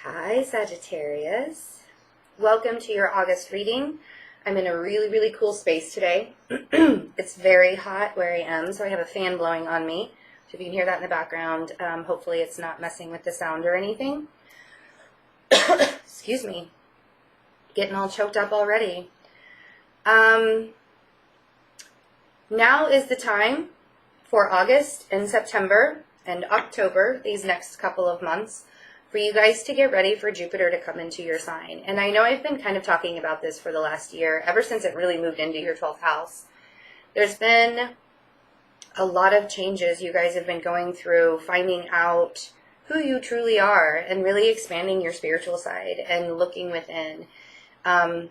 Hi, Sagittarius. Welcome to your August reading. I'm in a really cool space today. It's very hot where I am, so I have a fan blowing on me. So if you can hear that in the background, hopefully it's not messing with the sound or anything. Excuse me. Getting all choked up already. Now is the time for August and September and October, these next couple of months, for you guys to get ready for Jupiter to come into your sign. And I know I've been kind of talking about this for the last year, ever since it really moved into your 12th house. There's been a lot of changes you guys have been going through, finding out who you truly are and really expanding your spiritual side and looking within. And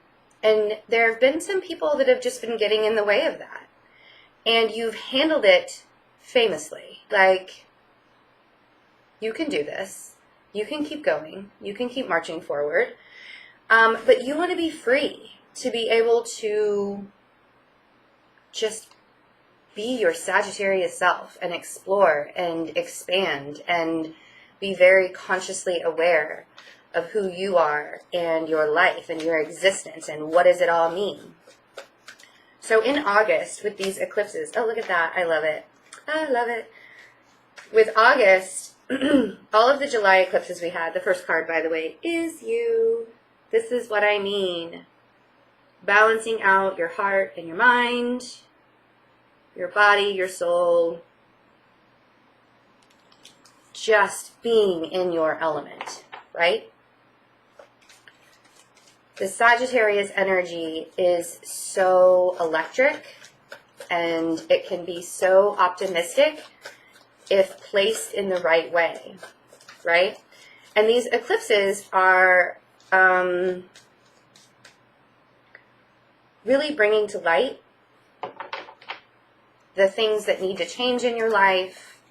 there have been some people that have just been getting in the way of that. And you've handled it famously. Like, you can do this. You can keep going. You can keep marching forward. But you want to be free to be able to just be your Sagittarius self and explore and expand and be very consciously aware of who you are and your life and your existence and what does it all mean. So in August with these eclipses, oh, look at that. I love it. I love it. With August, all of the July eclipses we had, the first card, by the way, is you. This is what I mean. Balancing out your heart and your mind, your body, your soul. Just being in your element, right? The Sagittarius energy is so electric and it can be so optimistic if placed in the right way, right? And these eclipses are really bringing to light the things that need to change in your life.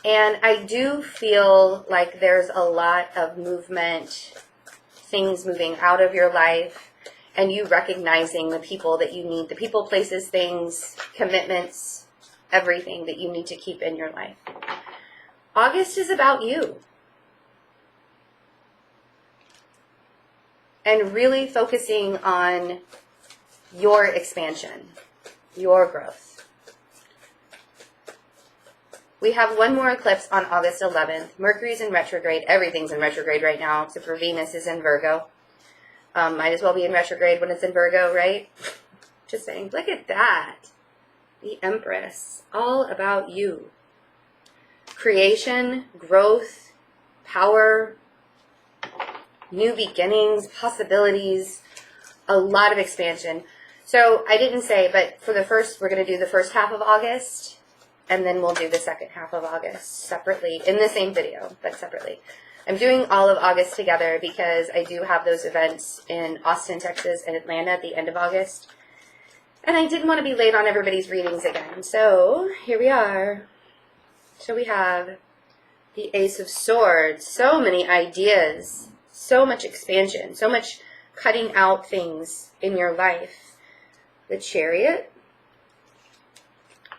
And I do feel like there's a lot of movement, things moving out of your life, and you recognizing the people that you need, the people, places, things, commitments, everything that you need to keep in your life. August is about you. And really focusing on your expansion, your growth. We have one more eclipse on August 11th. Mercury's in retrograde. Everything's in retrograde right now, except for Venus is in Virgo. Might as well be in retrograde when it's in Virgo, right? Just saying. Look at that. The Empress. All about you. Creation, growth, power, new beginnings, possibilities, a lot of expansion. So I didn't say, but for the first, we're going to do the first half of August, and then we'll do the second half of August separately, in the same video, but separately. I'm doing all of August together because I do have those events in Austin, Texas, and Atlanta at the end of August. And I didn't want to be late on everybody's readings again. So here we are. So we have the Ace of Swords. So many ideas. So much expansion. So much cutting out things in your life. The Chariot.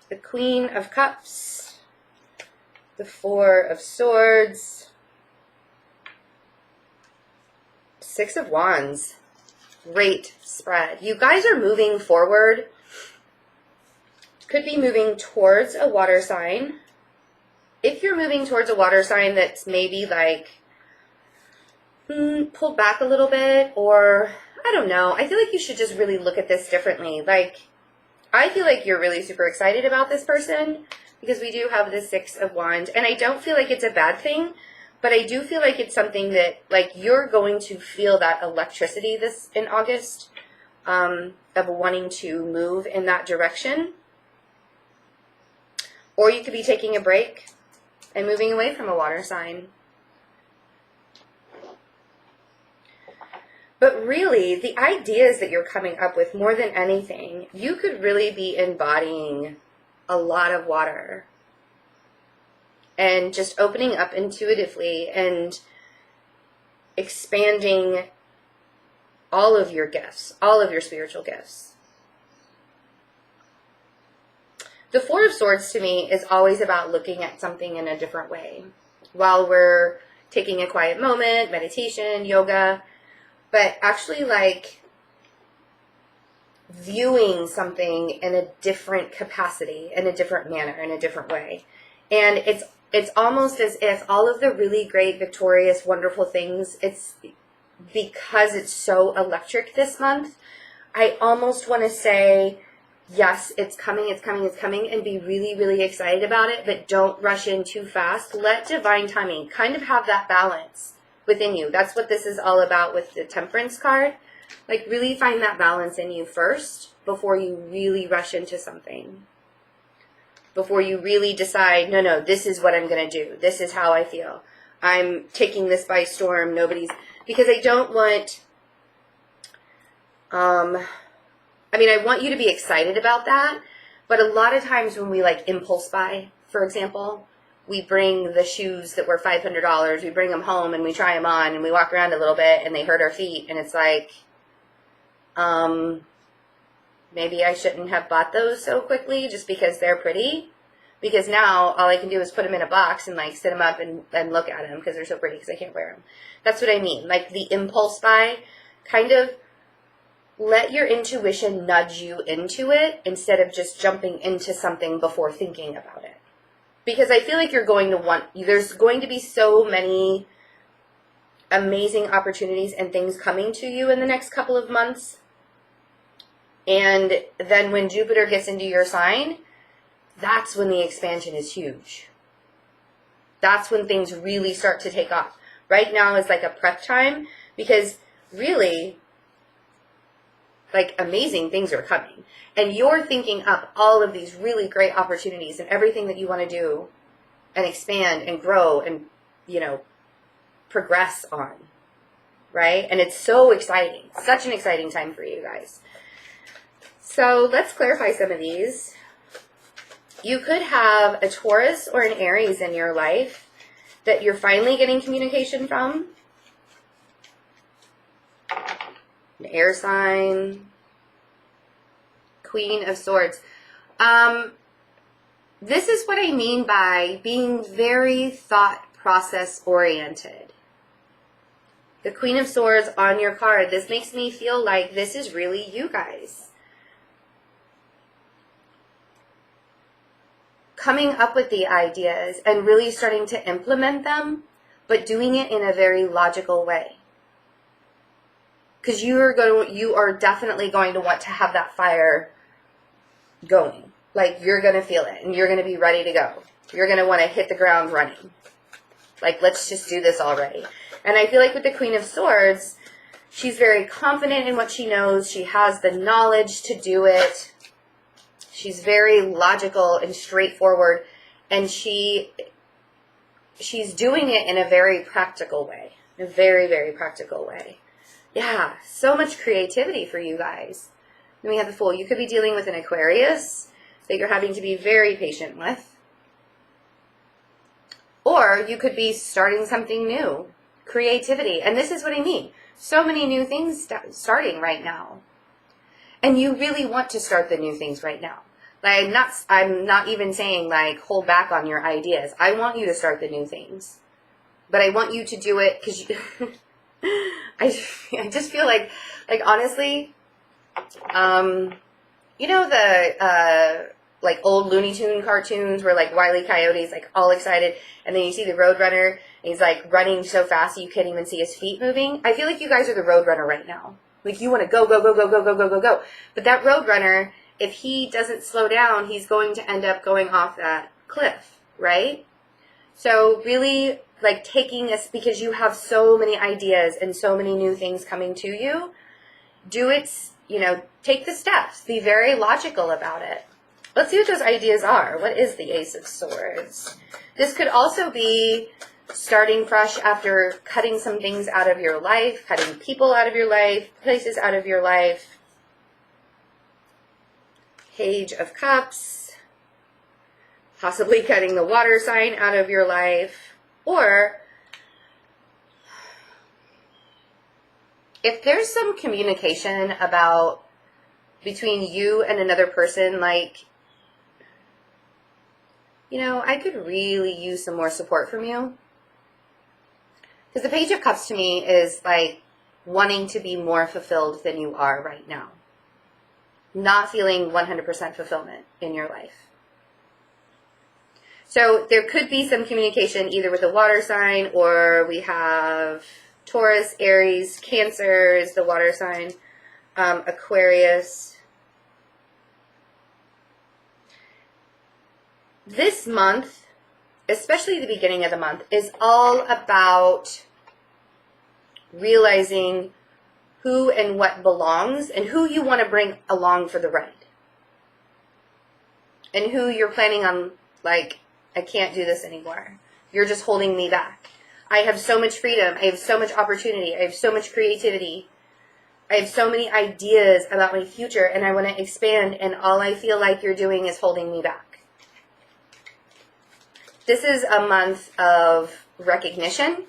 The Queen of Cups. The Four of Swords. Six of Wands. Great spread. You guys are moving forward. Could be moving towards a water sign. If you're moving towards a water sign that's maybe like pulled back a little bit, or I don't know. I feel like you should just really look at this differently. Like, I feel like you're really super excited about this person because we do have the Six of Wands, and I don't feel like it's a bad thing. But I do feel like it's something that, like, you're going to feel that electricity this in August of wanting to move in that direction. Or you could be taking a break and moving away from a water sign. But really, the ideas that you're coming up with, more than anything, you could really be embodying a lot of water. And just opening up intuitively and expanding all of your gifts, all of your spiritual gifts. The Four of Swords to me is always about looking at something in a different way. While we're taking a quiet moment, meditation, yoga, but actually like viewing something in a different capacity, in a different manner, in a different way. And it's almost as if all of the really great, victorious, wonderful things, it's because it's so electric this month, I almost want to say, yes, it's coming, it's coming, it's coming, and be really, really excited about it, but don't rush in too fast. Let divine timing kind of have that balance within you. That's what this is all about with the Temperance card. Like, really find that balance in you first before you really rush into something. Before you really decide, no, this is what I'm going to do. This is how I feel. I'm taking this by storm. Because I don't want, I want you to be excited about that. But a lot of times when we like impulse buy, for example, we bring the shoes that were $500, we bring them home and we try them on and we walk around a little bit and they hurt our feet. And it's like, maybe I shouldn't have bought those so quickly just because they're pretty. Because now all I can do is put them in a box and like sit them up and look at them because they're so pretty because I can't wear them. That's what I mean. Like the impulse buy, kind of let your intuition nudge you into it instead of just jumping into something before thinking about it. Because I feel like there's going to be so many amazing opportunities and things coming to you in the next couple of months. And then when Jupiter gets into your sign, that's when the expansion is huge. That's when things really start to take off. Right now is like a prep time because really, like amazing things are coming. And you're thinking up all of these really great opportunities and everything that you want to do and expand and grow and, progress on. Right? And it's so exciting. Such an exciting time for you guys. So let's clarify some of these. You could have a Taurus or an Aries in your life that you're finally getting communication from. An air sign. Queen of Swords. This is what I mean by being very thought process oriented. The Queen of Swords on your card. This makes me feel like this is really you guys. Coming up with the ideas and really starting to implement them, but doing it in a very logical way. Because you are definitely going to want to have that fire going. Like you're going to feel it and you're going to be ready to go. You're going to want to hit the ground running. Like, let's just do this already. And I feel like with the Queen of Swords, she's very confident in what she knows. She has the knowledge to do it. She's very logical and straightforward, and she's doing it in a very practical way, a very, very practical way. Yeah, so much creativity for you guys. Then we have the Fool. You could be dealing with an Aquarius that you're having to be very patient with, or you could be starting something new, creativity. And this is what I mean. So many new things starting right now. And you really want to start the new things right now. Like, I'm not even saying, like, hold back on your ideas. I want you to start the new things. But I want you to do it because I just feel like honestly, like, old Looney Tune cartoons where, like, Wile E. Coyote's, like, all excited. And then you see the Roadrunner, and he's, like, running so fast you can't even see his feet moving. I feel like you guys are the Roadrunner right now. Like, you want to go, go, go, go, go, go, go, go, go. But that Roadrunner, if he doesn't slow down, he's going to end up going off that cliff, right? So really, like, taking this, because you have so many ideas and so many new things coming to you, do it, take the steps. Be very logical about it. Let's see what those ideas are. What is the Ace of Swords? This could also be starting fresh after cutting some things out of your life, cutting people out of your life, places out of your life. Page of Cups. Possibly cutting the water sign out of your life. Or if there's some communication about between you and another person, like, I could really use some more support from you. Because the Page of Cups to me is like wanting to be more fulfilled than you are right now. Not feeling 100% fulfillment in your life. So there could be some communication either with a water sign, or we have Taurus, Aries, Cancer is the water sign, Aquarius. This month, especially the beginning of the month, is all about realizing who and what belongs and who you want to bring along for the ride. And who you're planning on, like, I can't do this anymore. You're just holding me back. I have so much freedom. I have so much opportunity. I have so much creativity. I have so many ideas about my future, and I want to expand, and all I feel like you're doing is holding me back. This is a month of recognition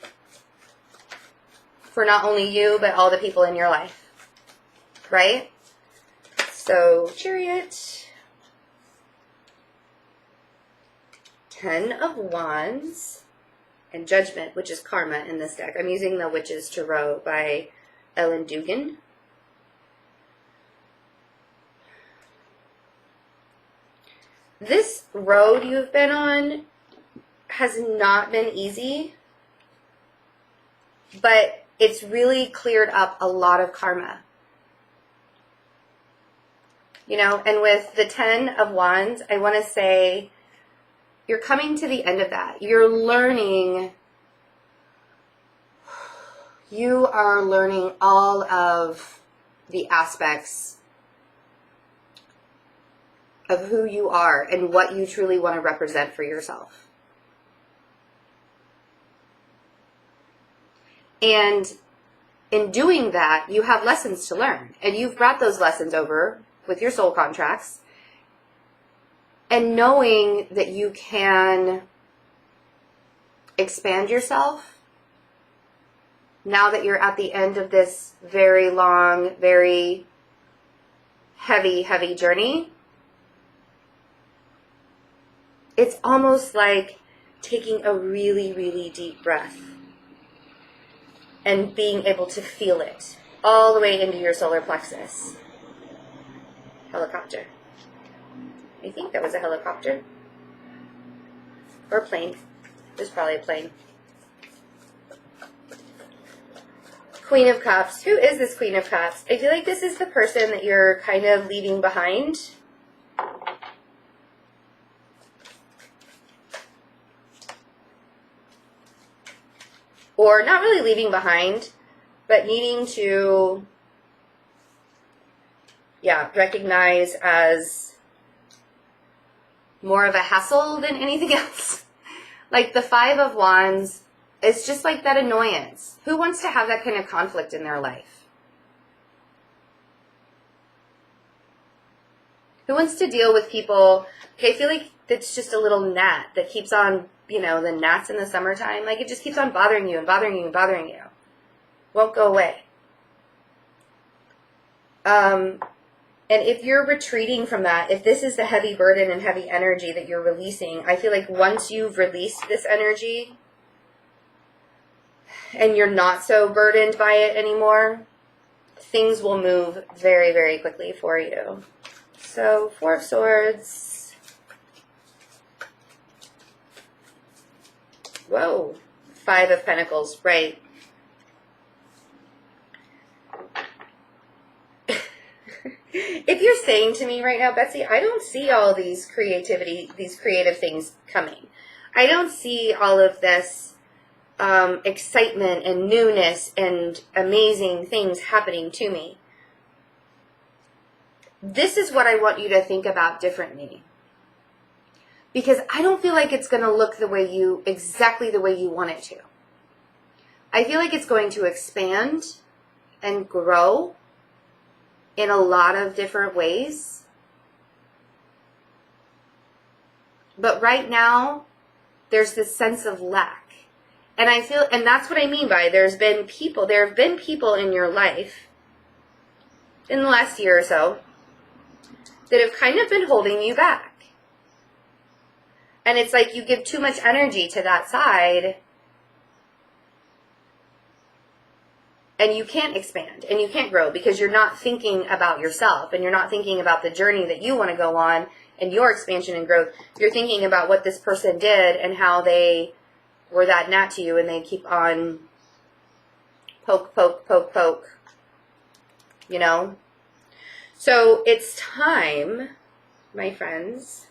for not only you, but all the people in your life, right? So, Chariot, 10 of Wands, and Judgment, which is karma in this deck. I'm using the Witch's Tarot by Ellen Dugan. This road you've been on has not been easy, but it's really cleared up a lot of karma. You know, and with the 10 of Wands, I want to say you're coming to the end of that. You're learning, you are learning all of the aspects of who you are and what you truly want to represent for yourself. And in doing that, you have lessons to learn. And you've brought those lessons over with your soul contracts. And knowing that you can expand yourself now that you're at the end of this very long, very heavy, heavy journey. It's almost like taking a really, really deep breath and being able to feel it all the way into your solar plexus. Helicopter. I think that was a helicopter. Or a plane. It was probably a plane. Queen of Cups. Who is this Queen of Cups? I feel like this is the person that you're kind of leaving behind. Or not really leaving behind, but needing to, recognize as more of a hassle than anything else. Like the 5 of Wands, it's just like that annoyance. Who wants to have that kind of conflict in their life? Who wants to deal with people? Okay, I feel like it's just a little gnat that keeps on, you know, the gnats in the summertime. Like it just keeps on bothering you and bothering you and bothering you. Won't go away. And if you're retreating from that, if this is the heavy burden and heavy energy that you're releasing, I feel like once you've released this energy and you're not so burdened by it anymore, things will move very, very quickly for you. So, 4 of Swords. Whoa. 5 of Pentacles, right. If you're saying to me right now, Betsy, I don't see all these creative things coming. I don't see all of this excitement and newness and amazing things happening to me. This is what I want you to think about differently. Because I don't feel like it's going to look exactly the way you want it to. I feel like it's going to expand and grow in a lot of different ways. But right now, there's this sense of lack. And that's what I mean by there have been people in your life in the last year or so that have kind of been holding you back. And it's like you give too much energy to that side and you can't expand and you can't grow because you're not thinking about yourself and you're not thinking about the journey that you want to go on and your expansion and growth. You're thinking about what this person did and how they were that gnat to you, and they keep on poke, poke, poke, poke, you know? So it's time, my friends,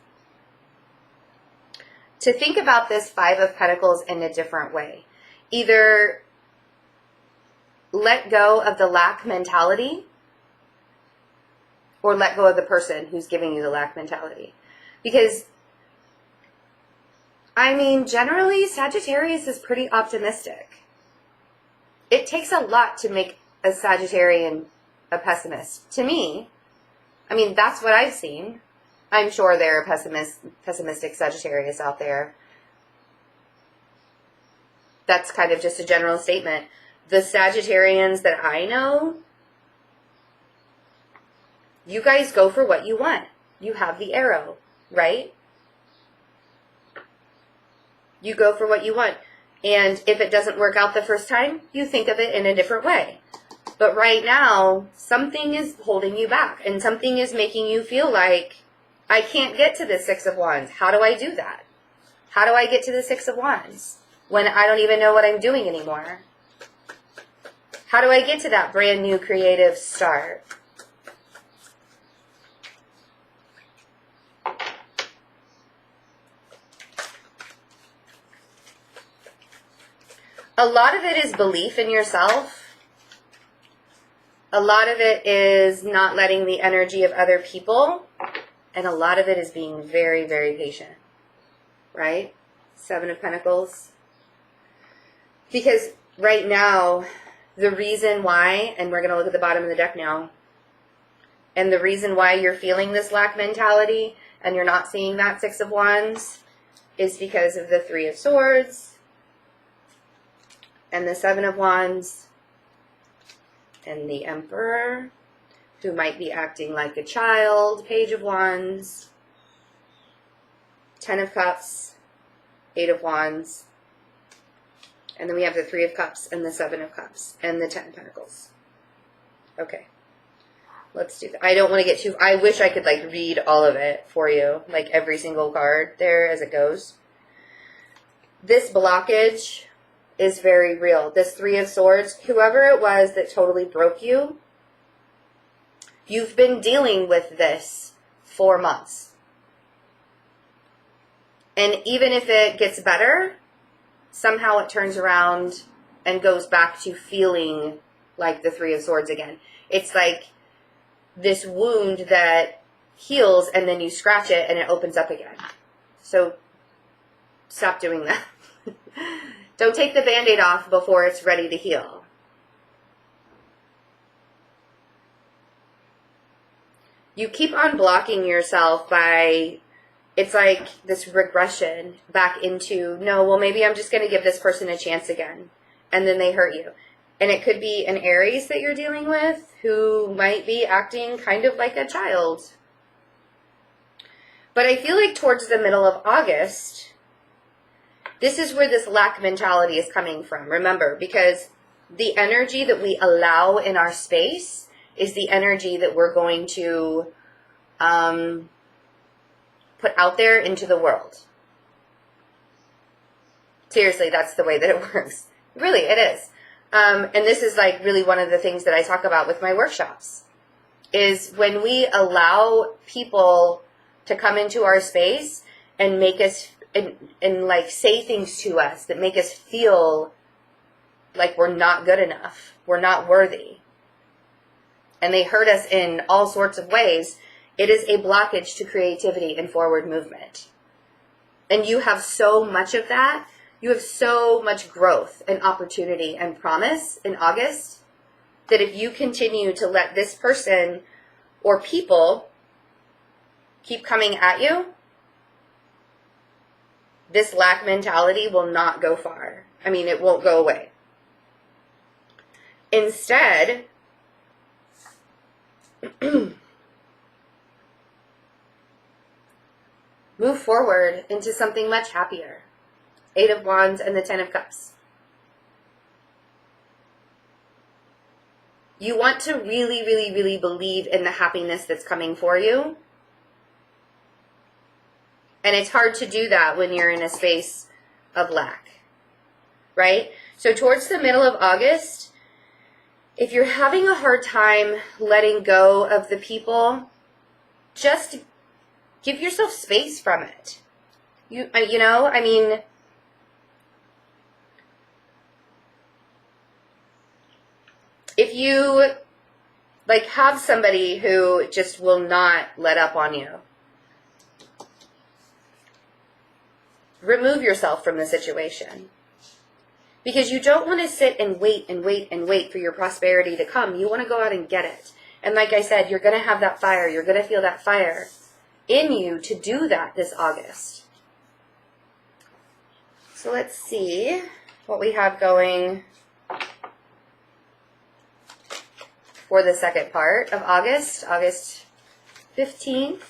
to think about this Five of Pentacles in a different way. Either let go of the lack mentality or let go of the person who's giving you the lack mentality. Because, I mean, generally, Sagittarius is pretty optimistic. It takes a lot to make a Sagittarian a pessimist. To me, I mean, that's what I've seen. I'm sure there are pessimistic Sagittarius out there. That's kind of just a general statement. The Sagittarians that I know, you guys go for what you want. You have the arrow, right? You go for what you want. And if it doesn't work out the first time, you think of it in a different way. But right now, something is holding you back. And something is making you feel like, I can't get to the Six of Wands. How do I do that? How do I get to the Six of Wands when I don't even know what I'm doing anymore? How do I get to that brand new creative start? A lot of it is belief in yourself. A lot of it is not letting the energy of other people. And a lot of it is being very, very patient. Right? Seven of Pentacles. Because right now, the reason why, and we're going to look at the bottom of the deck now, and the reason why you're feeling this lack mentality and you're not seeing that Six of Wands is because of the Three of Swords and the Seven of Wands and the Emperor, who might be acting like a child, Page of Wands, Ten of Cups, Eight of Wands, and then we have the Three of Cups and the Seven of Cups and the Ten of Pentacles. Okay. Let's do that. I don't want to get too... I wish I could, like, read all of it for you. Like, every single card there as it goes. This blockage is very real. This Three of Swords, whoever it was that totally broke you, you've been dealing with this for months. And even if it gets better, somehow it turns around and goes back to feeling like the Three of Swords again. It's like this wound that heals and then you scratch it and it opens up again. So stop doing that. Don't take the Band-Aid off before it's ready to heal. You keep on blocking yourself by, it's like this regression back into, no, well, maybe I'm just going to give this person a chance again. And then they hurt you. And it could be an Aries that you're dealing with who might be acting kind of like a child. But I feel like towards the middle of August, this is where this lack mentality is coming from. Remember, because the energy that we allow in our space is the energy that we're going to put out there into the world. Seriously, that's the way that it works. Really, it is. And this is like really one of the things that I talk about with my workshops, is when we allow people to come into our space and make us, and like say things to us that make us feel like we're not good enough, we're not worthy, and they hurt us in all sorts of ways, it is a blockage to creativity and forward movement. And you have so much of that. You have so much growth and opportunity and promise in August that if you continue to let this person or people keep coming at you, this lack mentality will not go far. I mean, it won't go away. Instead, move forward into something much happier. Eight of Wands and the Ten of Cups. You want to really, really, really believe in the happiness that's coming for you. And it's hard to do that when you're in a space of lack, right? So towards the middle of August, if you're having a hard time letting go of the people, just give yourself space from it. You know, I mean, if you like have somebody who just will not let up on you, remove yourself from the situation. Because you don't want to sit and wait and wait and wait for your prosperity to come. You want to go out and get it. And like I said, you're going to have that fire. You're going to feel that fire in you to do that this August. So let's see what we have going for the second part of August, August 15th.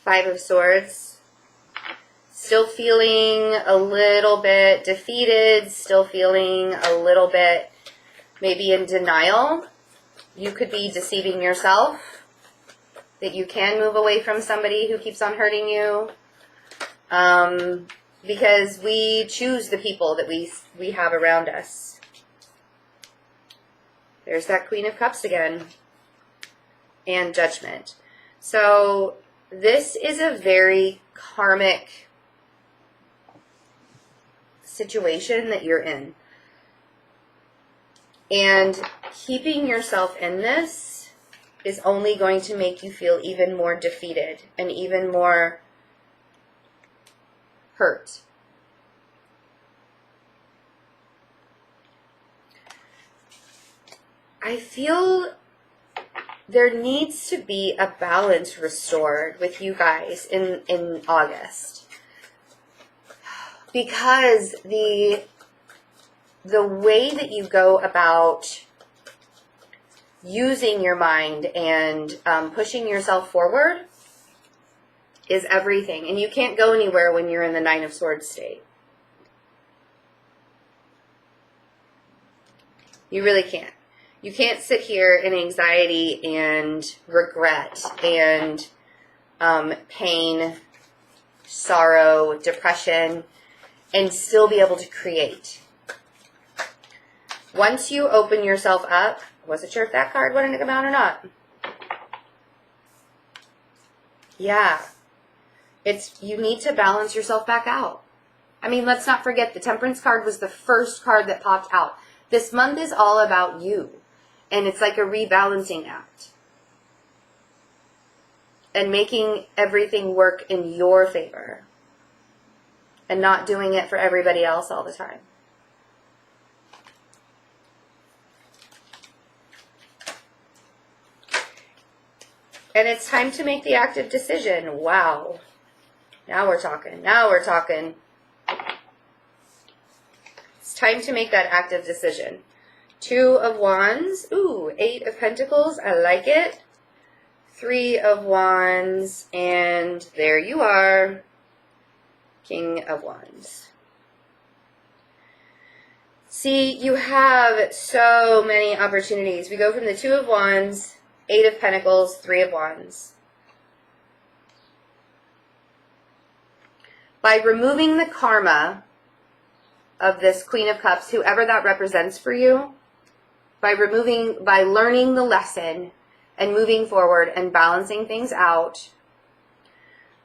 Five of Swords. Still feeling a little bit defeated, still feeling a little bit maybe in denial. You could be deceiving yourself that you can move away from somebody who keeps on hurting you. Because we choose the people that we have around us. There's that Queen of Cups again. And Judgment. So this is a very karmic situation that you're in. And keeping yourself in this is only going to make you feel even more defeated and even more hurt. I feel there needs to be a balance restored with you guys in August. Because the way that you go about using your mind and pushing yourself forward is everything. And you can't go anywhere when you're in the Nine of Swords state. You really can't. You can't sit here in anxiety and regret and pain, sorrow, depression, and still be able to create. Once you open yourself up, I wasn't sure if that card wanted to come out or not. Yeah. You need to balance yourself back out. I mean, let's not forget the Temperance card was the first card that popped out. This month is all about you. And it's like a rebalancing act. And making everything work in your favor. And not doing it for everybody else all the time. And it's time to make the active decision. Wow. Now we're talking. Now we're talking. It's time to make that active decision. Two of Wands. Ooh, Eight of Pentacles. I like it. Three of Wands. And there you are. King of Wands. See, you have so many opportunities. We go from the Two of Wands, Eight of Pentacles, Three of Wands. By removing the karma of this Queen of Cups, whoever that represents for you, by learning the lesson and moving forward and balancing things out,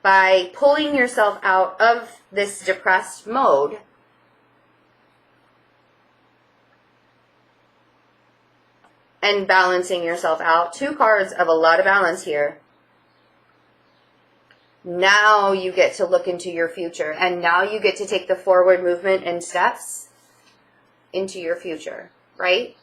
by pulling yourself out of this depressed mode, and balancing yourself out. Two cards of a lot of balance here. Now you get to look into your future, and now you get to take the forward movement and steps into your future, right?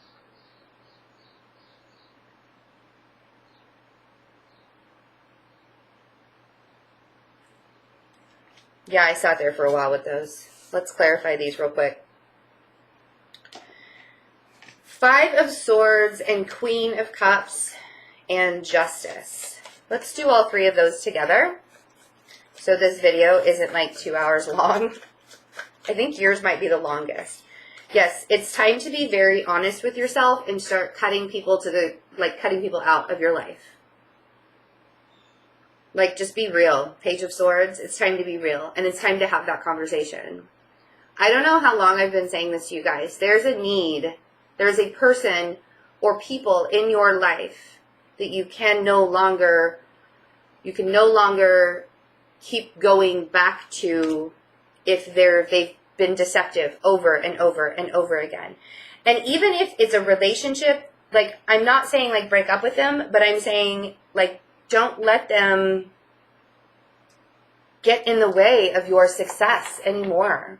Yeah, I sat there for a while with those. Let's clarify these real quick. Five of Swords and Queen of Cups and Justice. Let's do all three of those together. So this video isn't like 2 hours long. I think yours might be the longest. Yes, it's time to be very honest with yourself and start cutting people cutting people out of your life. Like, just be real. Page of Swords, it's time to be real. And it's time to have that conversation. I don't know how long I've been saying this to you guys. There's a need. There's a person or people in your life that you can no longer keep going back to if they've been deceptive over and over and over again. And even if it's a relationship, like, I'm not saying like break up with them, but I'm saying like don't let them get in the way of your success anymore.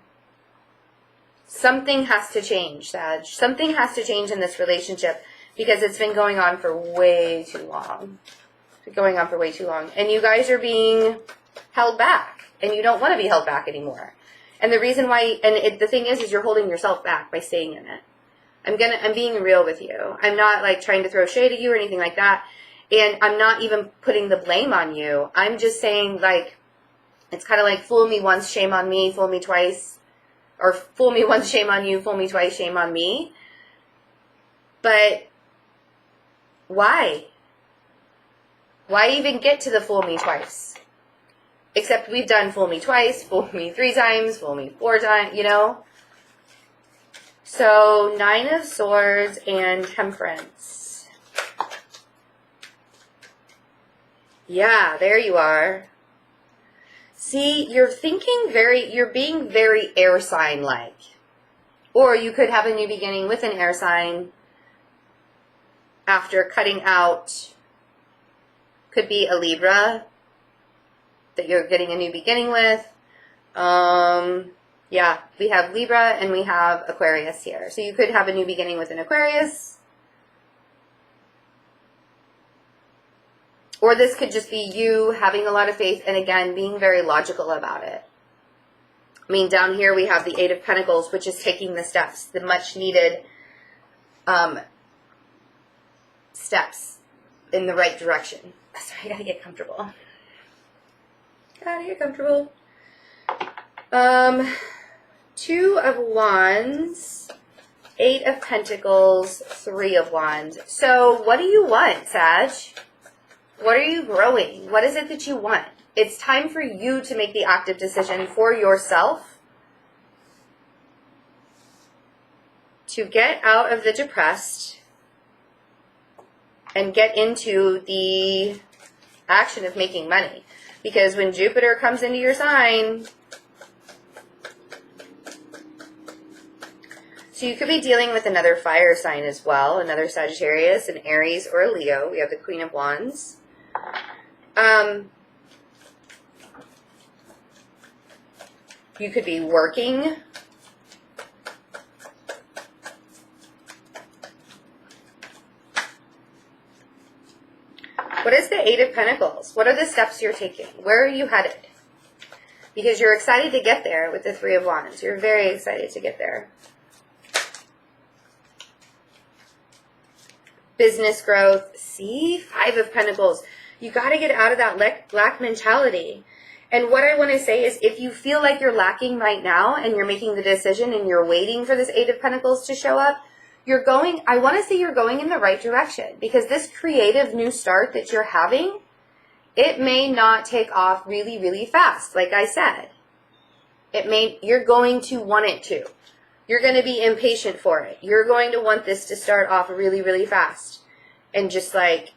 Something has to change, Sag. Something has to change in this relationship because it's been going on for way too long. It's been going on for way too long. And you guys are being held back and you don't want to be held back anymore. And the reason why, the thing is you're holding yourself back by staying in it. I'm being real with you. I'm not like trying to throw shade at you or anything like that. And I'm not even putting the blame on you. I'm just saying, like, it's kind of like fool me once, shame on me, fool me twice. Or fool me once, shame on you, fool me twice, shame on me. But why? Why even get to the fool me twice? Except we've done fool me twice, fool me 3 times, fool me 4 times, you know? So, 9 of Swords and Temperance. Yeah, there you are. See, you're being very air sign-like. Or you could have a new beginning with an air sign after cutting out, could be a Libra that you're getting a new beginning with. Yeah, we have Libra and we have Aquarius here. So you could have a new beginning with an Aquarius. Or this could just be you having a lot of faith and, again, being very logical about it. I mean, down here we have the 8 of Pentacles, which is taking the steps, the much needed steps in the right direction. Sorry, I gotta get comfortable. Gotta get comfortable. 2 of Wands, 8 of Pentacles, 3 of Wands. So what do you want, Sag? What are you growing? What is it that you want? It's time for you to make the active decision for yourself to get out of the depressed and get into the action of making money. Because when Jupiter comes into your sign, so you could be dealing with another fire sign as well, another Sagittarius, an Aries, or a Leo. We have the Queen of Wands. You could be working. What is the 8 of Pentacles? What are the steps you're taking? Where are you headed? Because you're excited to get there with the 3 of Wands. You're very excited to get there. Business growth. See? 5 of Pentacles. You got to get out of that lack mentality. And what I want to say is, if you feel like you're lacking right now and you're making the decision and you're waiting for this 8 of Pentacles to show up, I want to say you're going in the right direction. Because this creative new start that you're having, it may not take off really, really fast, like I said. You're going to want it to. You're going to be impatient for it. You're going to want this to start off really, really fast. And just like,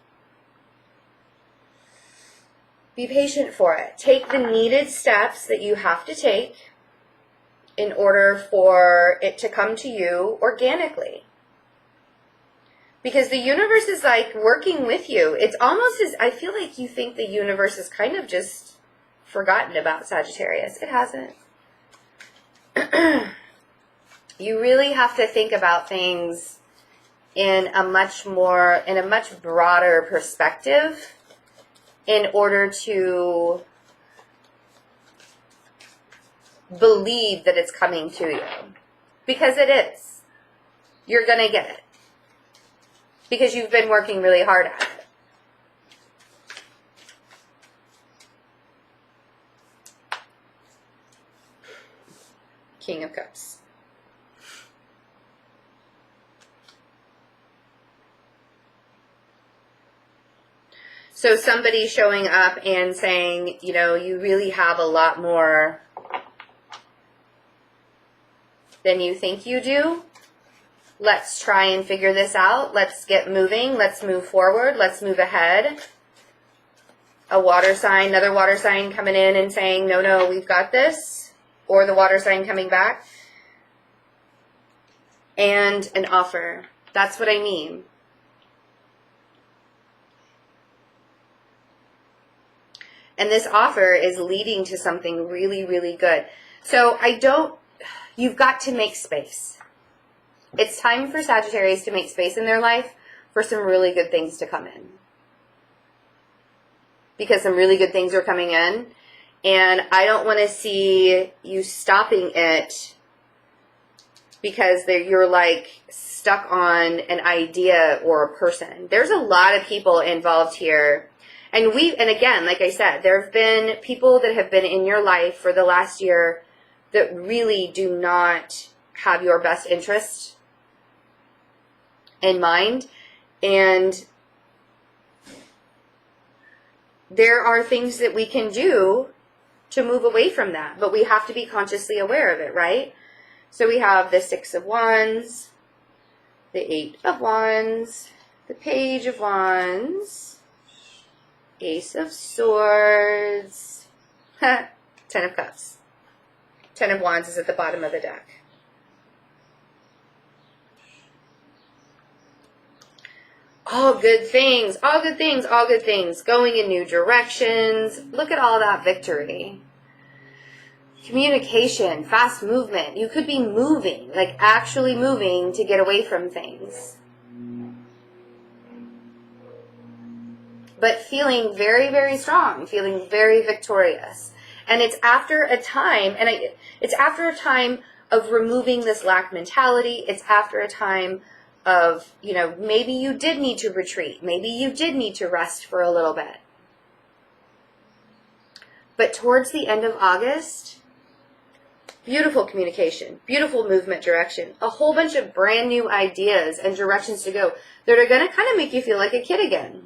be patient for it. Take the needed steps that you have to take in order for it to come to you organically. Because the universe is like working with you. It's almost as, I feel like you think the universe is kind of just forgotten about Sagittarius. It hasn't. You really have to think about things in a much broader perspective in order to believe that it's coming to you. Because it is. You're going to get it. Because you've been working really hard at it. So somebody showing up and saying, you know, you really have a lot more than you think you do. Let's try and figure this out. Let's get moving. Let's move forward. Let's move ahead. A water sign, another water sign coming in and saying, no, no, we've got this. Or the water sign coming back. And an offer. That's what I mean. And this offer is leading to something really, really good. So you've got to make space. It's time for Sagittarius to make space in their life for some really good things to come in. Because some really good things are coming in. And I don't want to see you stopping it because you're like stuck on an idea or a person. There's a lot of people involved here. And again, like I said, there have been people that have been in your life for the last year that really do not have your best interest in mind. And there are things that we can do to move away from that, but we have to be consciously aware of it, right? So we have the Six of Wands, the Eight of Wands, the Page of Wands, Ace of Swords, Ten of Cups. Ten of Wands is at the bottom of the deck. All good things, all good things, all good things. Going in new directions. Look at all that victory. Communication, fast movement. You could be moving, like actually moving to get away from things. But feeling very, very strong, feeling very victorious. And it's after a time, it's after a time of removing this lack mentality. It's after a time of, you know, maybe you did need to retreat. Maybe you did need to rest for a little bit. But towards the end of August, beautiful communication, beautiful movement direction, a whole bunch of brand new ideas and directions to go that are going to kind of make you feel like a kid again.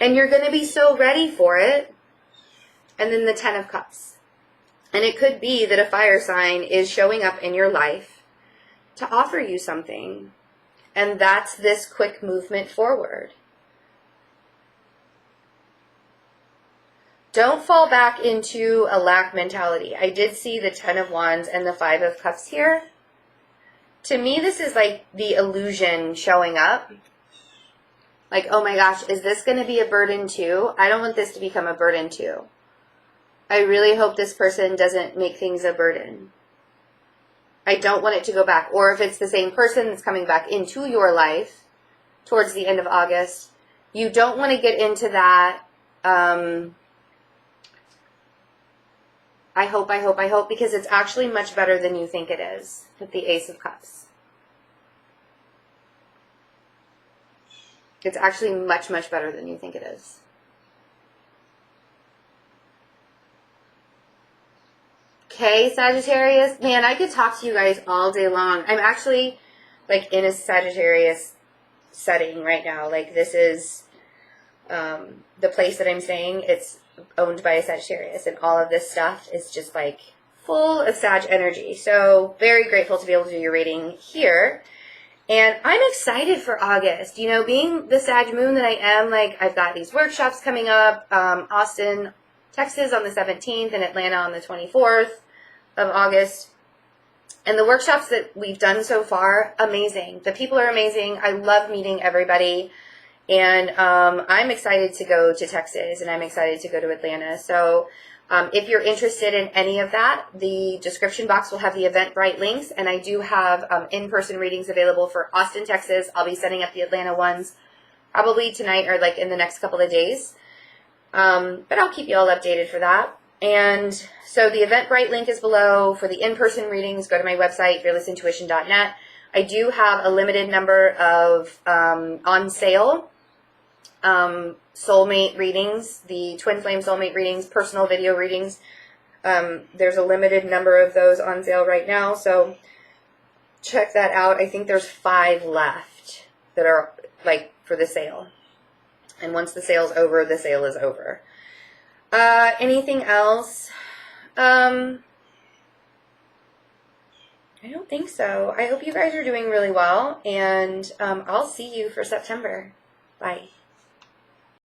And you're going to be so ready for it. And then the Ten of Cups. And it could be that a fire sign is showing up in your life to offer you something. And that's this quick movement forward. Don't fall back into a lack mentality. I did see the Ten of Wands and the Five of Cups here. To me, this is like the illusion showing up. Like, oh my gosh, is this going to be a burden too? I don't want this to become a burden too. I really hope this person doesn't make things a burden. I don't want it to go back. Or if it's the same person that's coming back into your life towards the end of August, you don't want to get into that, I hope, because it's actually much better than you think it is with the Ace of Cups. It's actually much, much better than you think it is. Okay, Sagittarius. Man, I could talk to you guys all day long. I'm actually like in a Sagittarius setting right now. Like this is the place that I'm staying. It's owned by a Sagittarius, and all of this stuff is just like full of Sag energy. So very grateful to be able to do your reading here. And I'm excited for August. You know, being the Sag moon that I am, like I've got these workshops coming up. Austin, Texas on the 17th and Atlanta on the 24th of August. And the workshops that we've done so far, amazing. The people are amazing. I love meeting everybody. And I'm excited to go to Texas, and I'm excited to go to Atlanta. So if you're interested in any of that, the description box will have the Eventbrite links. And I do have in-person readings available for Austin, Texas. I'll be setting up the Atlanta ones probably tonight or like in the next couple of days. But I'll keep you all updated for that. And so the Eventbrite link is below. For the in-person readings, go to my website, fearlessintuition.net. I do have a limited number of on sale soulmate readings, the twin flame soulmate readings, personal video readings. There's a limited number of those on sale right now. So check that out. I think there's 5 left that are like for the sale. And once the sale's over, the sale is over. Anything else? I don't think so. I hope you guys are doing really well, and I'll see you for September. Bye.